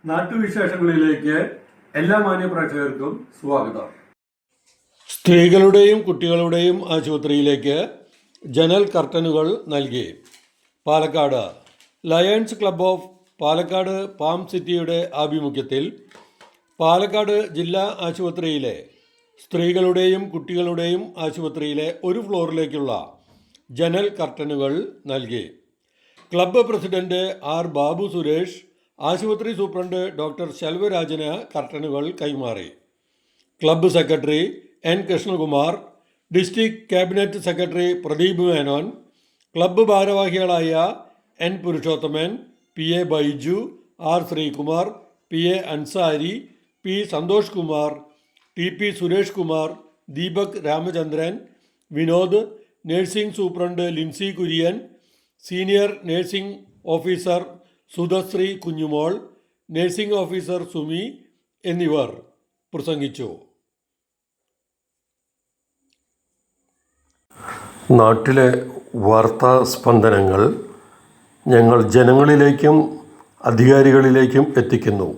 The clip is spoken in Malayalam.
നാട്ടുവിശേഷങ്ങളിലേക്ക് എല്ലാ മാന്യ പ്രേക്ഷകർക്കും സ്വാഗതം. സ്ത്രീകളുടെയും കുട്ടികളുടെയും ആശുപത്രിയിലേക്ക് ജനൽ കർട്ടനുകൾ നൽകി. Palakkad lions club of Palakkad palm സിറ്റിയുടെ ആഭിമുഖ്യത്തിൽ പാലക്കാട് ജില്ലാ ആശുപത്രിയിലെ സ്ത്രീകളുടെയും കുട്ടികളുടെയും ആശുപത്രിയിലെ ഒരു ഫ്ലോറിലേക്കുള്ള ജനൽ കർട്ടനുകൾ നൽകി. Club president R Babu Suresh ആശുപത്രി സൂപ്രണ്ട് ഡോക്ടർ ശെൽവരാജന് കർട്ടനുകൾ കൈമാറി. Club secretary N Krishnakumar, district cabinet secretary Pradeep Menon, club ഭാരവാഹികളായ N Purushothaman, P A Baiju, R Sreekumar, P A Ansari, P Santhosh Kumar, T P Suresh Kumar, Deepak Ramachandran, Vinod, nursing superintendent Lincy Kurian, senior nursing officer Sudhasree Kunjumol, nursing officer Sumi എന്നിവർ പ്രസംഗിച്ചു. നാട്ടിലെ വാർത്താ സ്പന്ദനങ്ങൾ ഞങ്ങൾ ജനങ്ങളിലേക്കും അധികാരികളിലേക്കും എത്തിക്കുന്നു.